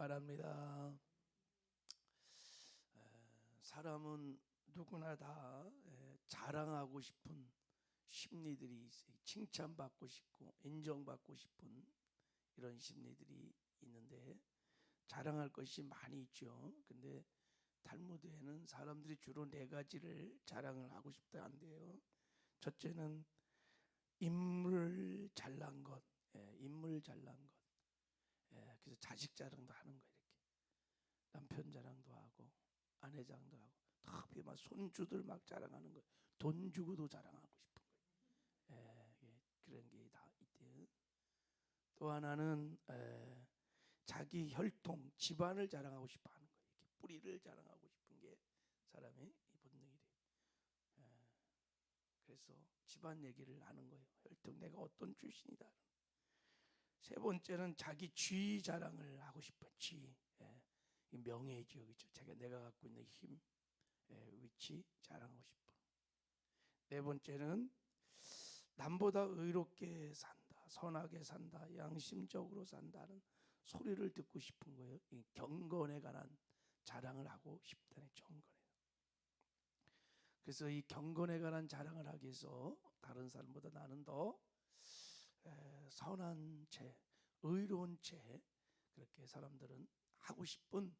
바랍니다. 사람은 누구나 다 자랑하고 싶은 심리들이 있어요. 칭찬받고 싶고 인정받고 싶은 이런 심리들이 있는데 자랑할 것이 많이 있죠. 근데 탈무드에는 사람들이 주로 네 가지를 자랑을 하고 싶다 한대요. 첫째는 인물 잘난 것, 인물 잘난 것. 그래서 자식 자랑도 하는 거예요. 이렇게 남편 자랑도 하고 아내 자랑도 하고 특히 막 손주들 막 자랑하는 거예요. 돈 주고도 자랑하고 싶은 거예요. 그런 게 다 있대요. 또 하나는 자기 혈통, 집안을 자랑하고 싶어 하는 거예요. 이렇게 뿌리를 자랑하고 싶은 게 사람의 본능이래요. 그래서 집안 얘기를 하는 거예요. 혈통, 내가 어떤 출신이다. 세 번째는 자기 지위 자랑을 하고 싶어. 지위, 명예죠, 그렇죠? 내가 갖고 있는 힘, 위치 자랑하고 싶어. 네 번째는 남보다 의롭게 산다, 선하게 산다, 양심적으로 산다는 소리를 듣고 싶은 거예요. 이 경건에 관한 자랑을 하고 싶다네. 경건에. 그래서 이 경건에 관한 자랑을 하기 위해서 다른 사람보다 나는 더 선한 채, 의로운 채 그렇게 사람들은 하고 싶은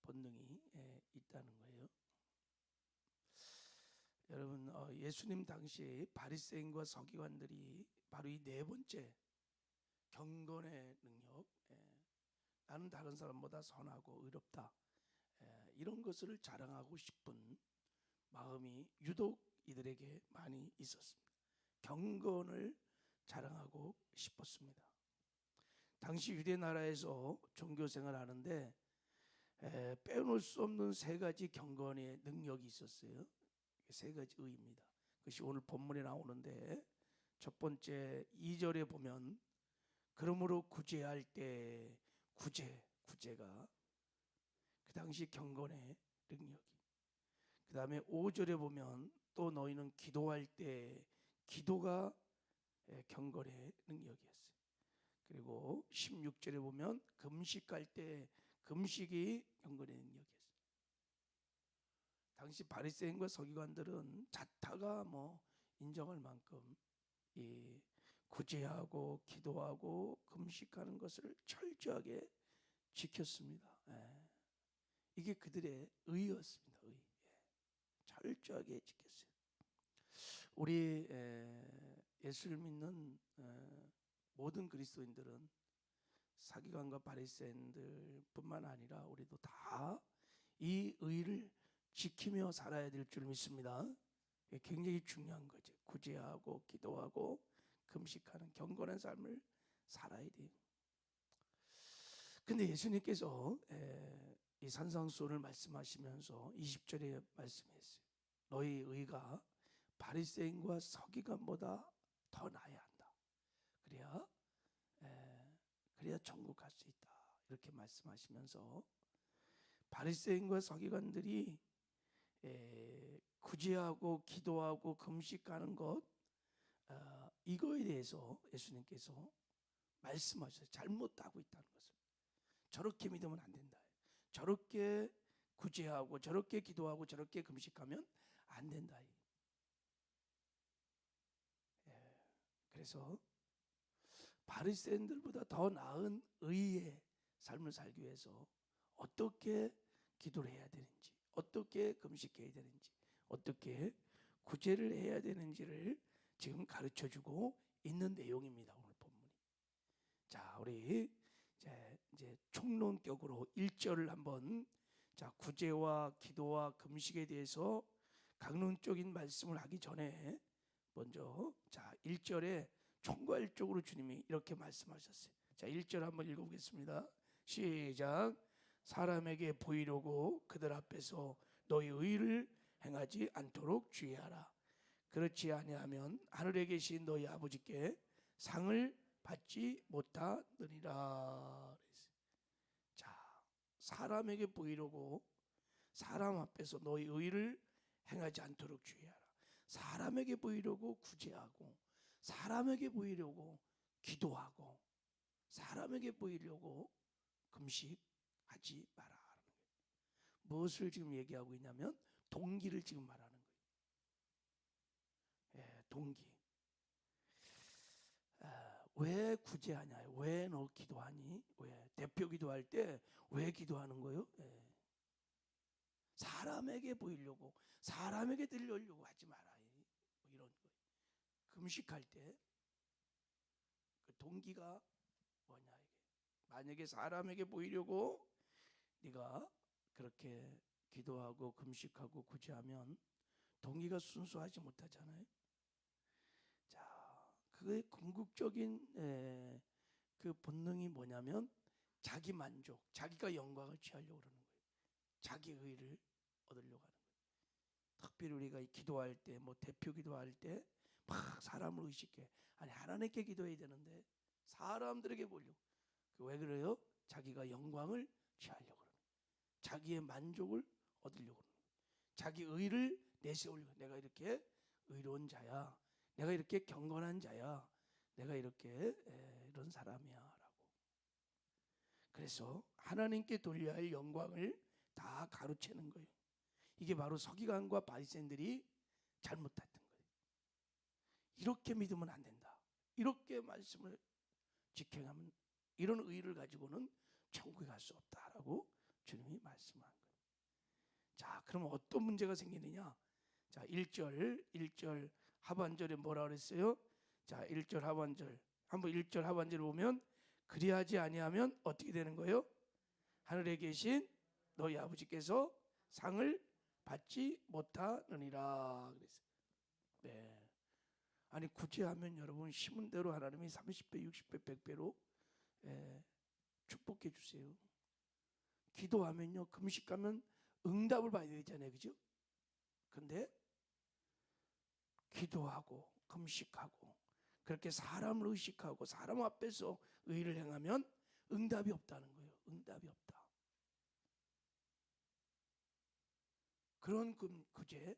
본능이 있다는 거예요. 여러분, 예수님 당시 바리새인과 서기관들이 바로 이 네 번째 경건의 능력, 나는 다른 사람보다 선하고 의롭다, 이런 것을 자랑하고 싶은 마음이 유독 이들에게 많이 있었습니다. 경건을 자랑하고 싶었습니다. 당시 유대 나라에서 종교 생활하는데 빼놓을 수 없는 세 가지 경건의 능력이 있었어요. 세 가지 의입니다. 그것이 오늘 본문에 나오는데 첫 번째 2절에 보면 그러므로 구제할 때 구제가 그 당시 경건의 능력이. 그 다음에 5절에 보면 또 너희는 기도할 때 기도가 경건의 능력이었어요. 그리고 16절에 보면 금식할 때 금식이 경건의 능력이었어요. 당시 바리새인과 서기관들은 자타가 인정할 만큼 이 구제하고 기도하고 금식하는 것을 철저하게 지켰습니다. 이게 그들의 의였습니다. 의. 철저하게 지켰어요. 우리 예수를 믿는 모든 그리스도인들은 서기관과 바리새인들뿐만 아니라 우리도 다 이 의를 지키며 살아야 될 줄 믿습니다. 굉장히 중요한 거죠. 구제하고 기도하고 금식하는 경건한 삶을 살아야 돼요. 근데 예수님께서 이 산상수훈을 말씀하시면서 20절에 말씀했어요. 너희 의가 바리새인과 서기관보다 더 나아야 한다. 그래야 천국 갈 수 있다. 이렇게 말씀하시면서 바리새인과 서기관들이 구제하고 기도하고 금식하는 것, 이거에 대해서 예수님께서 말씀하셨어요. 잘못하고 있다는 것을. 저렇게 믿으면 안 된다. 저렇게 구제하고 저렇게 기도하고 저렇게 금식하면 안 된다. 그래서 바리새인들보다 더 나은 의의 삶을 살기 위해서 어떻게 기도를 해야 되는지, 어떻게 금식해야 되는지, 어떻게 구제를 해야 되는지를 지금 가르쳐주고 있는 내용입니다. 오늘 본문이. 자, 우리 이제 총론격으로 1절을 한번, 구제와 기도와 금식에 대해서 강론적인 말씀을 하기 전에 먼저 1절에 총괄적으로 주님이 이렇게 말씀하셨어요. 1절 한번 읽어보겠습니다. 시작. 사람에게 보이려고 그들 앞에서 너희 의를 행하지 않도록 주의하라. 그렇지 아니하면 하늘에 계신 너희 아버지께 상을 받지 못하느니라. 자, 사람에게 보이려고 사람 앞에서 너희 의를 행하지 않도록 주의하라. 사람에게 보이려고 구제하고 사람에게 보이려고 기도하고 사람에게 보이려고 금식하지 하지 마라. 무엇을 지금 얘기하고 있냐면 동기를 지금 말하는 거예요. 예, 동기. 왜 구제하냐? 왜 너 기도하니? 왜 대표 기도할 때 왜 기도하는 거요? 예. 사람에게 보이려고, 사람에게 들려려고 하지 마라. 뭐 이런 거. 금식할 때 그 동기가 뭐냐 이게. 만약에 사람에게 보이려고 네가 그렇게 기도하고 금식하고 구제하면 동기가 순수하지 못하잖아요. 자, 그의 궁극적인 그 본능이 뭐냐면 자기 만족, 자기가 영광을 취하려고 그러는 거예요. 자기 의를 얻으려고 하는 거예요. 특별히 우리가 기도할 때, 뭐 대표 기도할 때 막 사람을 의식해. 아니 하나님께 기도해야 되는데 사람들에게 보려고. 왜 그래요? 자기가 영광을 취하려고 그러는 거예요. 자기의 만족을 얻으려고 그러는 거예요. 자기 의를 내세우려고. 내가 이렇게 의로운 자야. 내가 이렇게 경건한 자야. 내가 이렇게 이런 사람이야 라고. 그래서 하나님께 돌려야 할 영광을 다 가로채는 거예요. 이게 바로 서기관과 바리새인들이 잘못했던 거예요. 이렇게 믿으면 안 된다. 이렇게 말씀을 지켜가면 이런 의의를 가지고는 천국에 갈 수 없다라고 주님이 말씀한 거예요. 자, 그럼 어떤 문제가 생기느냐? 자, 1절 하반절에 뭐라 그랬어요? 자, 1절 하반절. 한번 1절 하반절 보면 그리하지 아니하면 어떻게 되는 거예요? 하늘에 계신 너희 아버지께서 상을 받지 못하느니라 그랬어요. 네. 아니 구제하면 여러분 심은 대로 하나님이 30배, 60배, 100배로 축복해 주세요. 기도하면요, 금식하면 응답을 받아야 되잖아요, 그죠? 근데 기도하고 금식하고 그렇게 사람을 의식하고 사람 앞에서 의를 행하면 응답이 없다는 거예요. 응답이 없다. 그런 구제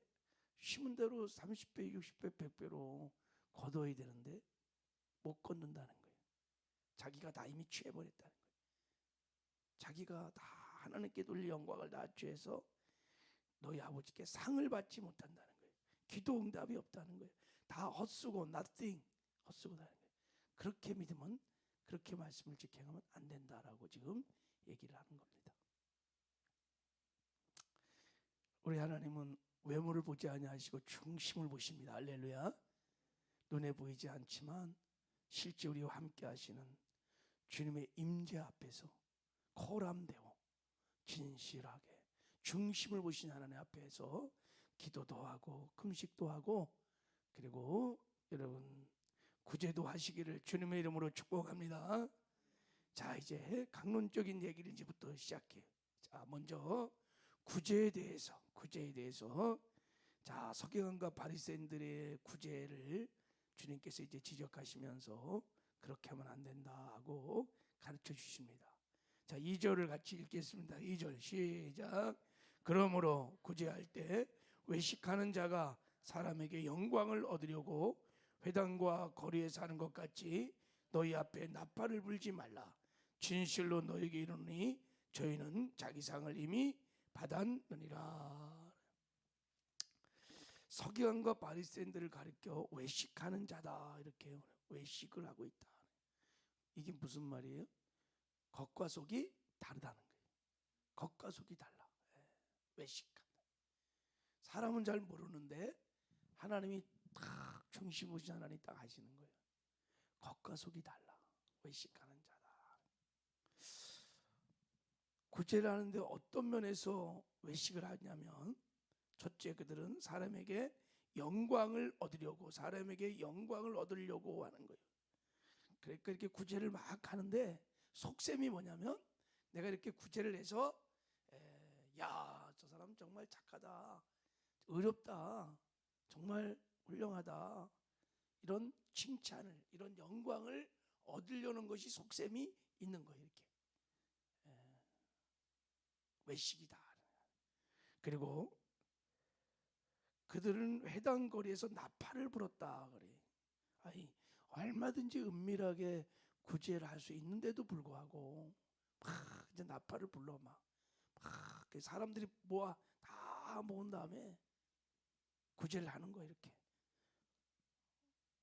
심은 대로 30배, 60배, 100배로 거둬야 되는데 못 걷는다는 거예요. 자기가 다 이미 취해버렸다는 거예요. 자기가 다 하나님께 돌릴 영광을 다 취해서 너희 아버지께 상을 받지 못한다는 거예요. 기도 응답이 없다는 거예요. 다 헛수고 nothing 헛수고다는 거예요. 그렇게 믿으면 그렇게 말씀을 지켜가면 안 된다라고 지금 얘기를 하는 겁니다. 우리 하나님은 외모를 보지 아니하시고 중심을 보십니다. 할렐루야. 눈에 보이지 않지만 실제 우리와 함께 하시는 주님의 임재 앞에서 코람되고 진실하게 중심을 보신 하나님 앞에서 기도도 하고 금식도 하고 그리고 여러분 구제도 하시기를 주님의 이름으로 축복합니다. 자, 이제 강론적인 얘기를 이제부터 시작해요. 자, 먼저 구제에 대해서 자, 서기관과 바리새인들의 구제를 주님께서 이제 지적하시면서 그렇게 하면 안 된다 하고 가르쳐 주십니다. 자, 2절을 같이 읽겠습니다. 2절 시작. 그러므로 구제할 때 외식하는 자가 사람에게 영광을 얻으려고 회당과 거리에 사는 것 같이 너희 앞에 나팔을 불지 말라. 진실로 너희에게 이르노니 저희는 자기 상을 이미 받았느니라. 서기관과 바리새인들을 가리켜 외식하는 자다 이렇게 외식을 하고 있다. 이게 무슨 말이에요? 겉과 속이 다르다는 거예요. 겉과 속이 달라. 외식한다. 사람은 잘 모르는데 하나님이 딱 중심 오신 하나님 딱 하시는 거예요. 겉과 속이 달라. 외식하는 자다. 구제를 하는데 어떤 면에서 외식을 하냐면 첫째, 그들은 사람에게 영광을 얻으려고 하는 거예요. 그러니까 이렇게 구제를 막 하는데 속셈이 뭐냐면 내가 이렇게 구제를 해서 야, 저 사람 정말 착하다, 의롭다, 정말 훌륭하다, 이런 칭찬을, 이런 영광을 얻으려는 것이 속셈이 있는 거예요. 이렇게 외식이다. 그리고 그들은 회당 거리에서 나팔을 불었다 그래. 아니 얼마든지 은밀하게 구제를 할 수 있는데도 불구하고 막 이제 나팔을 불러 막 사람들이 모아 다 모은 다음에 구제를 하는 거예요. 이렇게.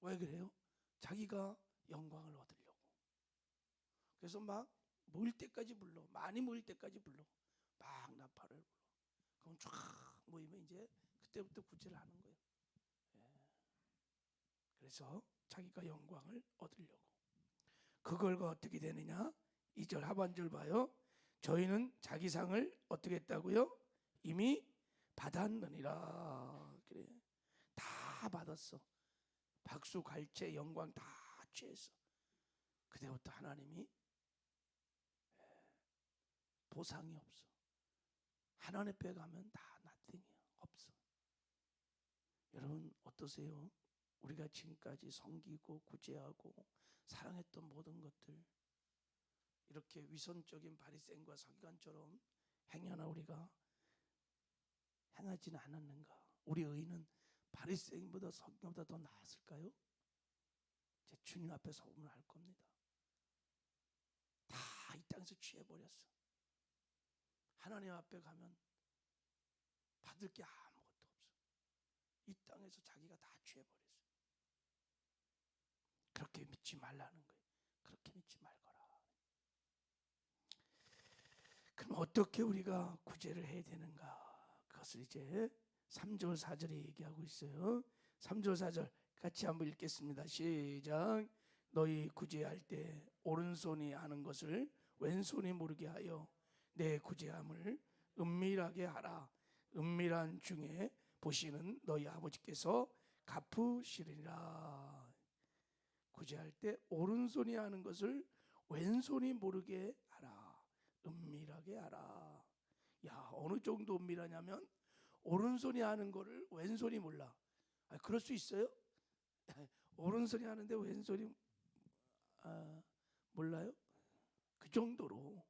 왜 그래요? 자기가 영광을 얻으려고. 그래서 막 모일 때까지 불러. 많이 모일 때까지 불러. 막 나팔을 불러. 그럼 쫙 모이면 이제 그때부터 구제를 하는 거예요. 예. 그래서 자기가 영광을 얻으려고. 그걸가 어떻게 되느냐? 2절 하반절 봐요. 저희는 자기 상을 어떻게 했다고요? 이미 받았느니라. 그래. 다 받았어. 박수 갈채 영광 다 취했어. 그때부터 하나님이 보상이 없어. 하나님 앞에 가면 다 nothing이야. 없어. 여러분 어떠세요? 우리가 지금까지 섬기고 구제하고 사랑했던 모든 것들 이렇게 위선적인 바리새인과 서기관처럼 행여나 우리가 행하지는 않았는가? 우리 의는 바리새인보다 서기관보다 더 나았을까요? 제 주님 앞에 서보면 알 겁니다. 다 이 땅에서 취해버렸어. 하나님 앞에 가면 받을 게 아무것도 없어. 이 땅에서 자기가 다 취해버렸어. 그렇게 믿지 말라는 거예요. 그렇게 믿지 말거라. 그럼 어떻게 우리가 구제를 해야 되는가? 그것을 이제 3절 4절에 얘기하고 있어요. 3절 4절 같이 한번 읽겠습니다. 시작. 너희 구제할 때 오른손이 하는 것을 왼손이 모르게 하여 내 구제함을 은밀하게 하라. 은밀한 중에 보시는 너희 아버지께서 갚으시리라. 구제할 때 오른손이 하는 것을 왼손이 모르게 하라. 은밀하게 하라. 야, 어느 정도 은밀하냐면 오른손이 하는 거를 왼손이 몰라. 그럴 수 있어요? 오른손이 하는데 왼손이 몰라요? 그 정도로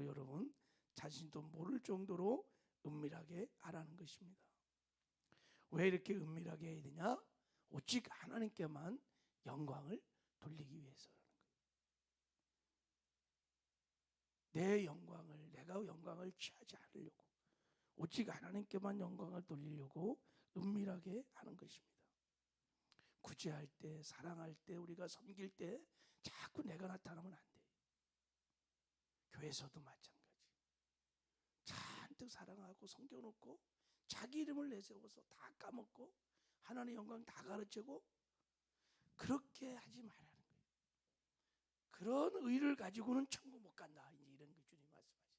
여러분 자신도 모를 정도로 은밀하게 하라는 것입니다. 왜 이렇게 은밀하게 해야 되냐? 오직 하나님께만 영광을 돌리기 위해서라는 거예요. 내가 영광을 취하지 않으려고 오직 하나님께만 영광을 돌리려고 은밀하게 하는 것입니다. 구제할 때, 사랑할 때, 우리가 섬길 때 자꾸 내가 나타나면 안 돼요. 교회에서도 마찬가지. 잔뜩 사랑하고 섬겨놓고 자기 이름을 내세워서 다 까먹고 하나님의 영광 다 가르치고 그렇게 하지 말라는 거예요. 그런 의를 가지고는 천국 못 간다. 이제 이런 게 주님 말씀하시죠.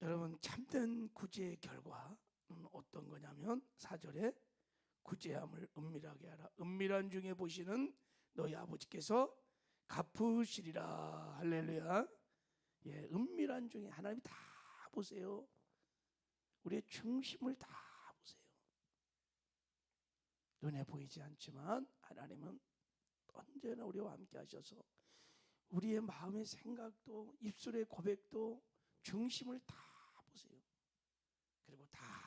여러분 참된 구제의 결과는 어떤 거냐면 4절에 구제함을 은밀하게 하라. 은밀한 중에 보시는 너희 아버지께서 갚으시리라. 할렐루야. 예, 은밀한 중에 하나님이 다 보세요. 우리의 중심을 다 보세요. 눈에 보이지 않지만 하나님은 언제나 우리와 함께 하셔서 우리의 마음의 생각도 입술의 고백도 중심을 다 보세요. 그리고 다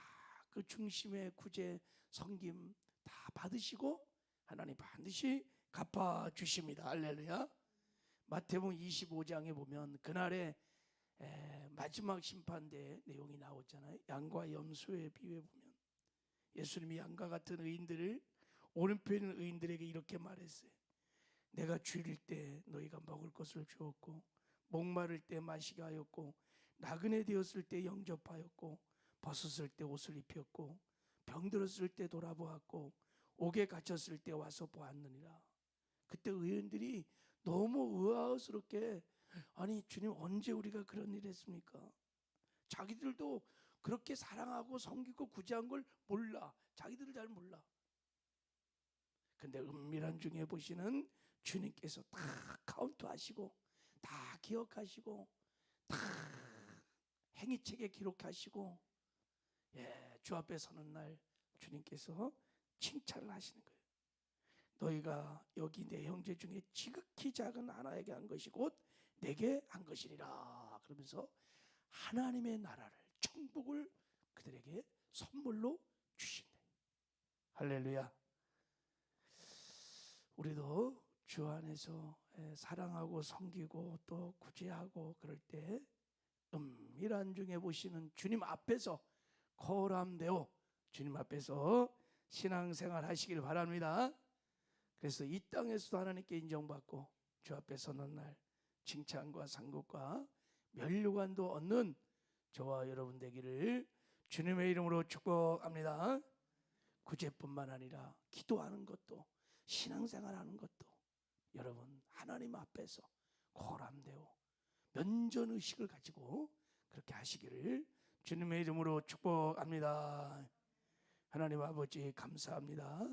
그 중심의 구제 섬김 다 받으시고 하나님 반드시 갚아주십니다. 할렐루야. 마태복음 25장에 보면 그날의 마지막 심판대의 내용이 나오잖아요. 양과 염소의 비유에 보면 예수님이 양과 같은 의인들을 오른편에 있는 의인들에게 이렇게 말했어요. 내가 줄일 때 너희가 먹을 것을 주었고 목마를 때 마시게 하였고 나그네 되었을 때 영접하였고 벗었을 때 옷을 입혔고 병들었을 때 돌아보았고 옥에 갇혔을 때 와서 보았느니라. 그때 의인들이 너무 의아스럽게 아니 주님 언제 우리가 그런 일 했습니까? 자기들도 그렇게 사랑하고 섬기고 구제한 걸 몰라. 자기들 잘 몰라. 근데 은밀한 중에 보시는 주님께서 다 카운트하시고 다 기억하시고 다 행위책에 기록하시고 주 앞에 서는 날 주님께서 칭찬을 하시는 거예요. 너희가 여기 내 형제 중에 지극히 작은 하나에게 한 것이 곧 내게 한 것이니라. 그러면서 하나님의 나라를 천국을 그들에게 선물로 주신다. 할렐루야. 우리도 주 안에서 사랑하고 섬기고 또 구제하고 그럴 때 은밀한 중에 보시는 주님 앞에서 거람되어 주님 앞에서 신앙생활 하시길 바랍니다. 그래서 이 땅에서도 하나님께 인정받고 주 앞에 서는 날 칭찬과 상급과 면류관도 얻는 저와 여러분 되기를 주님의 이름으로 축복합니다. 구제뿐만 아니라 기도하는 것도 신앙생활하는 것도 여러분 하나님 앞에서 고람되어 면전의식을 가지고 그렇게 하시기를 주님의 이름으로 축복합니다. 하나님 아버지 감사합니다.